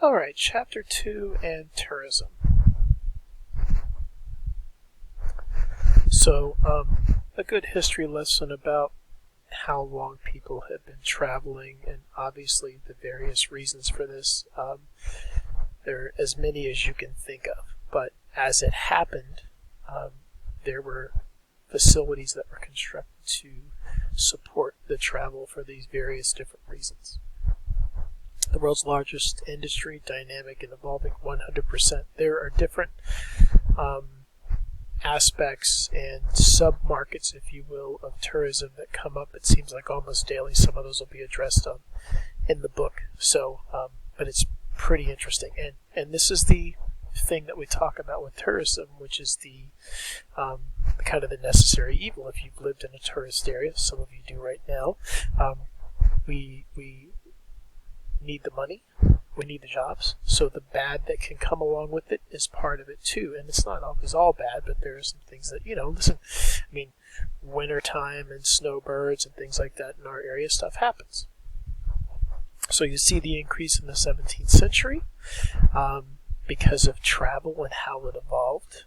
Alright, Chapter 2 and Tourism. So, a good history lesson about how long people have been traveling, and obviously the various reasons for this. There are as many as you can think of, but as it happened, there were facilities that were constructed to support the travel for these various different reasons. The world's largest industry, dynamic and evolving 100%. There are different aspects and sub-markets, if you will, of tourism that come up. It seems like almost daily. Some of those will be addressed in the book. So, but it's pretty interesting. And this is the thing that we talk about with tourism, which is the kind of the necessary evil. If you've lived in a tourist area, some of you do right now, we need the money, we need the jobs, so the bad that can come along with it is part of it too. And it's not always all bad, but there are some things that, listen, I mean, wintertime and snowbirds and things like that in our area, stuff happens. So you see the increase in the 17th century because of travel and how it evolved.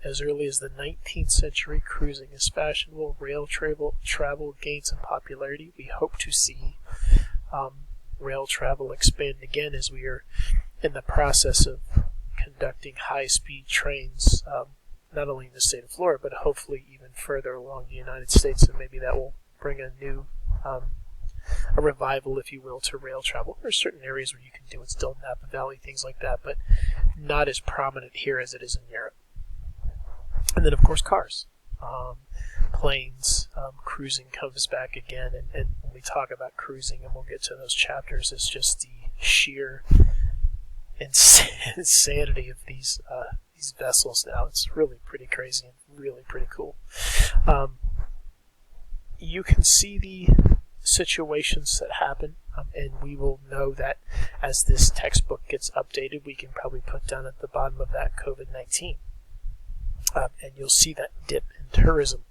As early as the 19th century, cruising is fashionable, rail travel gains in popularity. We hope to see rail travel expand again as we are in the process of conducting high-speed trains, not only in the state of Florida, but hopefully even further along the United States, and maybe that will bring a new, a revival, if you will, to rail travel. There are certain areas where you can do it still, Napa Valley, things like that, but not as prominent here as it is in Europe. And then, of course, cars. Planes, cruising comes back again, and when we talk about cruising, and we'll get to those chapters, it's just the sheer insanity of these vessels now. It's really pretty crazy and really pretty cool. You can see the situations that happen, and we will know that as this textbook gets updated, we can probably put down at the bottom of that COVID-19. And you'll see that dip in tourism.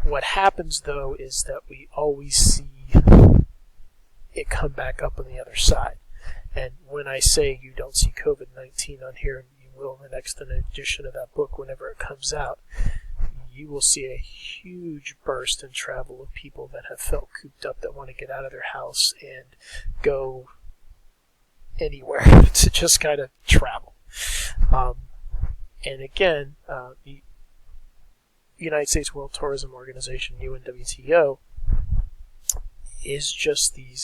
What happens, though, is that we always see it come back up on the other side. And when I say you don't see COVID-19 on here, and you will in the next edition of that book whenever it comes out, you will see a huge burst in travel of people that have felt cooped up, that want to get out of their house and go anywhere to just kind of travel. And again, the United States World Tourism Organization, UNWTO, is just the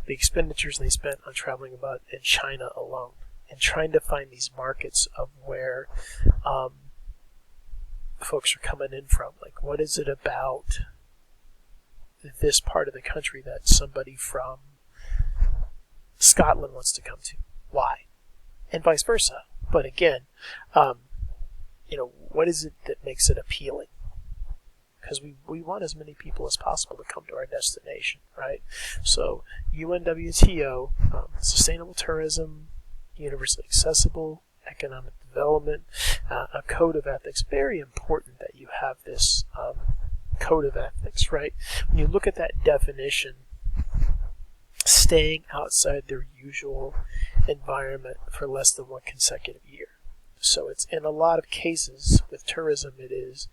expenditures they spent on traveling about in China alone, and trying to find these markets of where folks are coming in from. Like, what is it about this part of the country that somebody from Scotland wants to come to? Why? And vice versa. But again, what is it that makes it appealing? Because we want as many people as possible to come to our destination, right? So UNWTO, sustainable tourism, universally accessible, economic development, a code of ethics. Very important that you have this code of ethics, right? When you look at that definition, staying outside their usual environment for less than one consecutive year. So it's, in a lot of cases with tourism, it is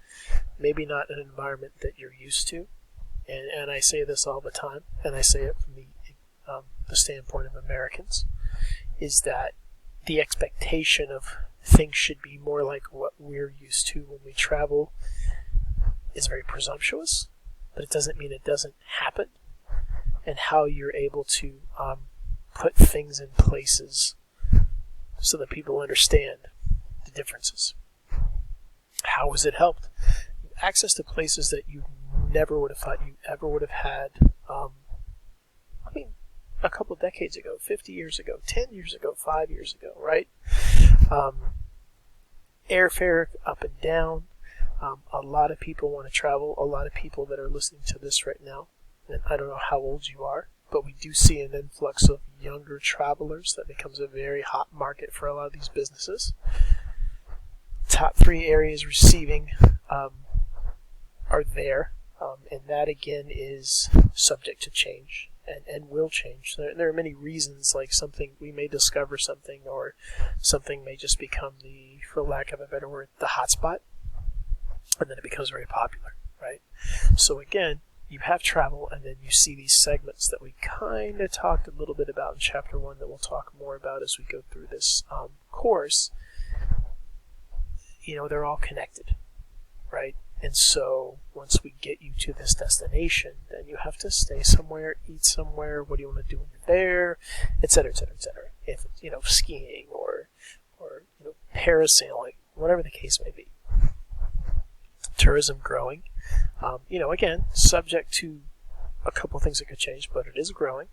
maybe not an environment that you're used to, and I say this all the time, and I say it from the standpoint of Americans, is that the expectation of things should be more like what we're used to when we travel is very presumptuous, but it doesn't mean it doesn't happen, and how you're able to put things in places so that people understand the differences. How has it helped? Access to places that you never would have thought you ever would have had, a couple of decades ago, 50 years ago, 10 years ago, 5 years ago, right? Airfare up and down. A lot of people want to travel. A lot of people that are listening to this right now, and I don't know how old you are, but we do see an influx of younger travelers. That becomes a very hot market for a lot of these businesses. Top 3 areas receiving are there, and that again is subject to change. and will change. There are many reasons, like we may discover something, or something may just become for lack of a better word, the hotspot, and then it becomes very popular, right? So again, you have travel, and then you see these segments that we kind of talked a little bit about in Chapter 1 that we'll talk more about as we go through this course. They're all connected, right? And so once we get you to this destination, then you have to stay somewhere, eat somewhere. What do you want to do when you're there, et cetera, et cetera, et cetera. If it's skiing or parasailing, whatever the case may be. Tourism growing, again, subject to a couple of things that could change, but it is growing.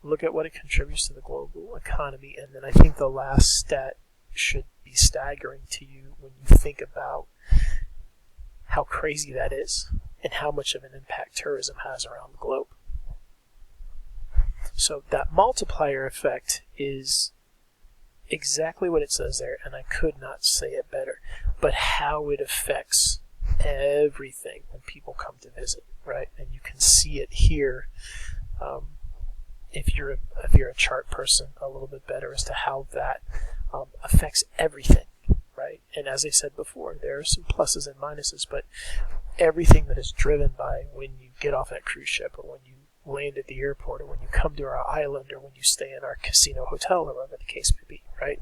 Look at what it contributes to the global economy, and then I think the last stat should be staggering to you when you think about how crazy that is and how much of an impact tourism has around the globe. So that multiplier effect is exactly what it says there, and I could not say it better. But how it affects everything when people come to visit, right? And you can see it here if you're a chart person a little bit better as to how that affects everything, right? And as I said before, there are some pluses and minuses, but everything that is driven by when you get off that cruise ship, or when you land at the airport, or when you come to our island, or when you stay in our casino hotel, or whatever the case may be, right?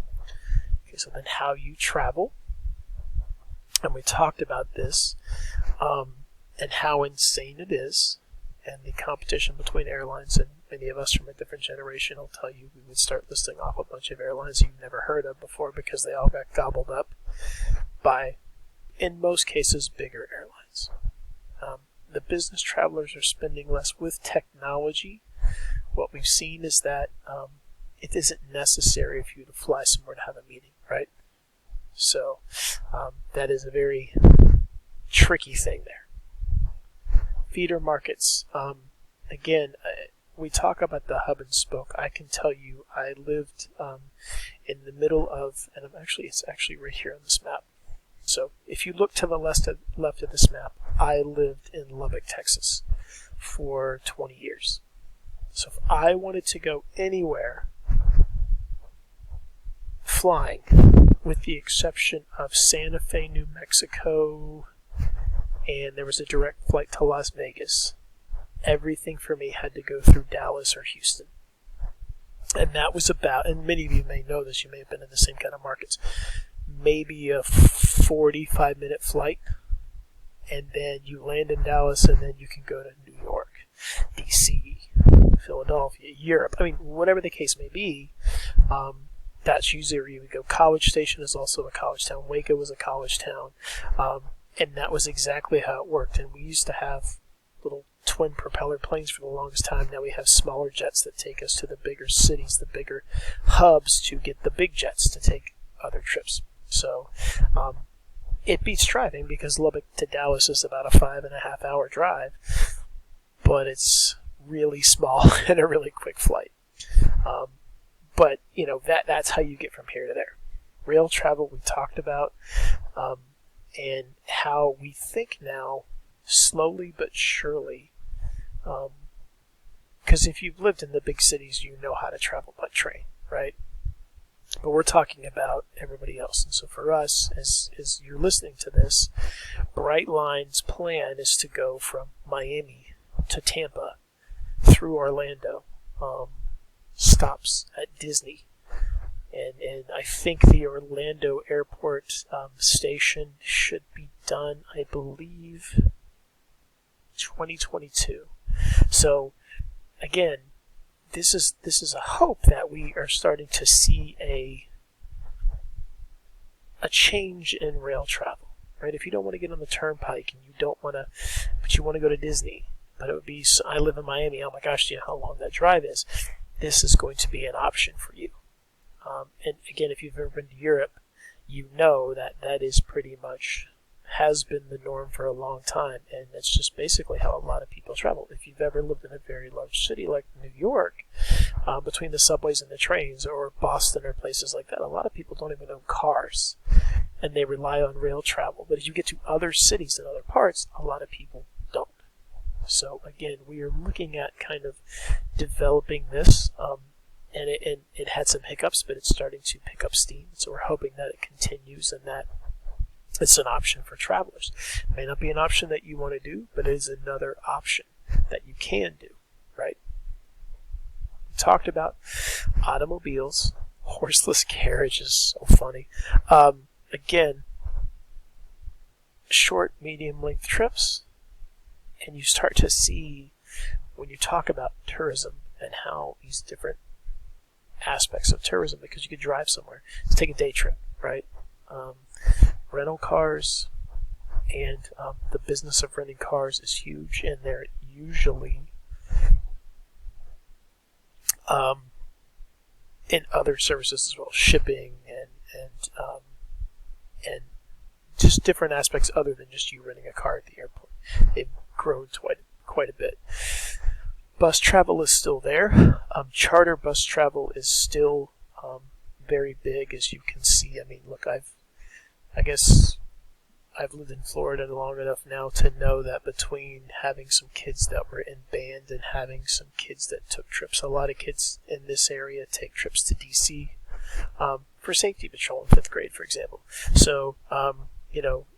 Okay, so then how you travel, and we talked about this, and how insane it is, and the competition between airlines, and many of us from a different generation will tell you we would start listing off a bunch of airlines you've never heard of before because they all got gobbled up by, in most cases, bigger airlines. The business travelers are spending less with technology. What we've seen is that it isn't necessary for you to fly somewhere to have a meeting, right? So that is a very tricky thing there. Feeder markets. Again, we talk about the hub and spoke. I can tell you I lived in the middle of, and it's actually right here on this map. So if you look to the left of this map, I lived in Lubbock, Texas for 20 years. So if I wanted to go anywhere flying, with the exception of Santa Fe, New Mexico, and there was a direct flight to Las Vegas, everything for me had to go through Dallas or Houston. And that was about, and many of you may know this, you may have been in the same kind of markets, maybe a 45-minute flight, and then you land in Dallas, and then you can go to New York, DC, Philadelphia, Europe. I mean, whatever the case may be, that's usually where you would go. College Station is also a college town. Waco was a college town, and that was exactly how it worked. And we used to have little twin propeller planes for the longest time. Now we have smaller jets that take us to the bigger cities, the bigger hubs, to get the big jets to take other trips. So it beats driving, because Lubbock to Dallas is about a 5.5 hour drive, but it's really small and a really quick flight. But that's how you get from here to there. Rail travel we talked about, and how we think now, slowly but surely, because if you've lived in the big cities, you know how to travel by train, right? But we're talking about everybody else. And so for us, as you're listening to this, Brightline's plan is to go from Miami to Tampa through Orlando, stops at Disney. And I think the Orlando airport station should be done, I believe, 2022. So, again, this is a hope that we are starting to see a change in rail travel, right? If you don't want to get on the turnpike and you don't want to, but you want to go to Disney, but it would be, I live in Miami, oh my gosh, do you know how long that drive is? This is going to be an option for you. And again, if you've ever been to Europe, you know that is pretty much has been the norm for a long time, and that's just basically how a lot of people travel. If you've ever lived in a very large city like New York, between the subways and the trains, or Boston or places like that, a lot of people don't even own cars, and they rely on rail travel. But as you get to other cities and other parts, a lot of people don't. So again, we are looking at kind of developing this, and it had some hiccups, but it's starting to pick up steam. So we're hoping that it continues and that it's an option for travelers. It may not be an option that you want to do, but it is another option that you can do, right? We talked about automobiles. Horseless carriage is so funny. Again, short, medium length trips, and you start to see when you talk about tourism and how these different aspects of tourism, because you could drive somewhere, let's take a day trip, right? Rental cars and the business of renting cars is huge, and they're usually in other services as well, shipping and just different aspects other than just you renting a car at the airport. They've grown quite a bit. Bus travel is still there. Charter bus travel is still very big, as you can see. I mean, look, I guess I've lived in Florida long enough now to know that between having some kids that were in band and having some kids that took trips, a lot of kids in this area take trips to DC for safety patrol in 5th grade, for example. So,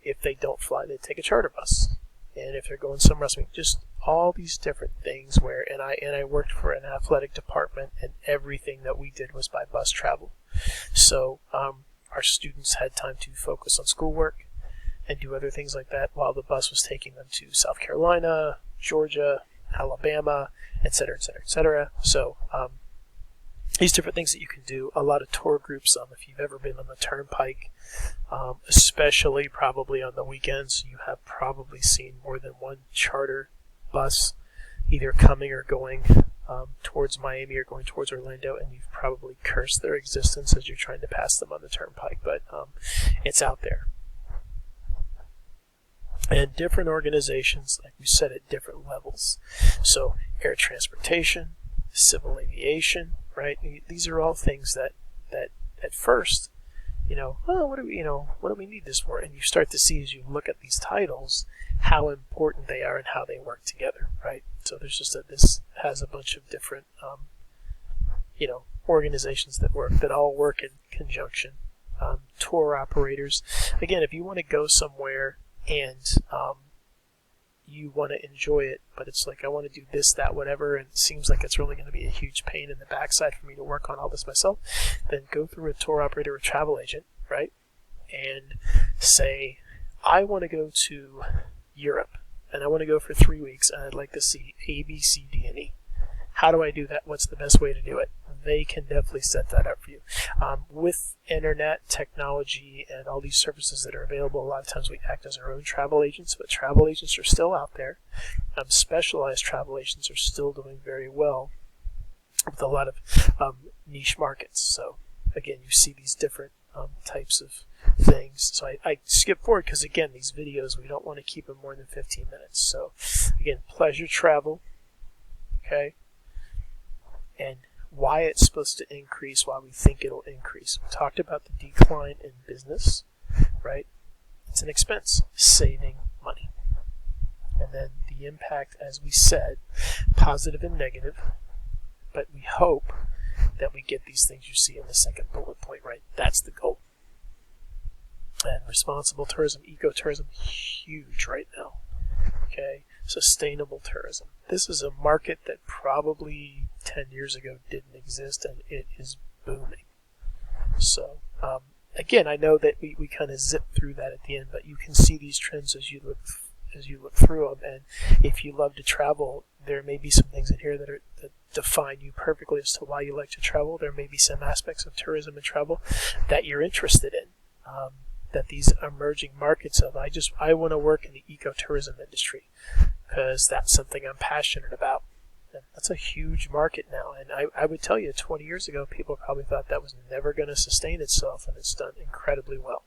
if they don't fly, they take a charter bus. And if they're going somewhere else, I mean, just all these different things and I worked for an athletic department, and everything that we did was by bus travel. So, our students had time to focus on schoolwork and do other things like that while the bus was taking them to South Carolina, Georgia, Alabama, etc., etc., etc. So these different things that you can do. A lot of tour groups, if you've ever been on the Turnpike, especially probably on the weekends, you have probably seen more than one charter bus either coming or going towards Miami or going towards Orlando, and you've probably cursed their existence as you're trying to pass them on the Turnpike, but it's out there. And different organizations, like we said, at different levels. So air transportation, civil aviation, right? These are all things that at first, what do we need this for? And you start to see, as you look at these titles, how important they are and how they work together, right? So there's just this has a bunch of different, organizations that all work in conjunction. Tour operators. Again, if you want to go somewhere and you want to enjoy it, but it's like, I want to do this, that, whatever, and it seems like it's really going to be a huge pain in the backside for me to work on all this myself, then go through a tour operator or travel agent, right? And say, I want to go to Europe, and I want to go for 3 weeks, and I'd like to see A, B, C, D, and E. How do I do that? What's the best way to do it? They can definitely set that up for you. With internet, technology, and all these services that are available, a lot of times we act as our own travel agents, but travel agents are still out there. Specialized travel agents are still doing very well with a lot of niche markets. So, again, you see these different types of things. So I skip forward because, again, these videos, we don't want to keep them more than 15 minutes. So, again, pleasure travel, okay? And why it's supposed to increase, why we think it'll increase. We talked about the decline in business, right? It's an expense, saving money. And then the impact, as we said, positive and negative, but we hope that we get these things you see in the second bullet point, right? That's the goal. And responsible tourism, ecotourism, huge right now, okay? Sustainable tourism. This is a market that probably 10 years ago didn't exist, and it is booming. So, again, I know that we kind of zip through that at the end, but you can see these trends as you look through them. And if you love to travel, there may be some things in here that define you perfectly as to why you like to travel. There may be some aspects of tourism and travel that you're interested in. That these emerging markets of, I want to work in the ecotourism industry because that's something I'm passionate about. And that's a huge market now. And I would tell you, 20 years ago, people probably thought that was never going to sustain itself, and it's done incredibly well.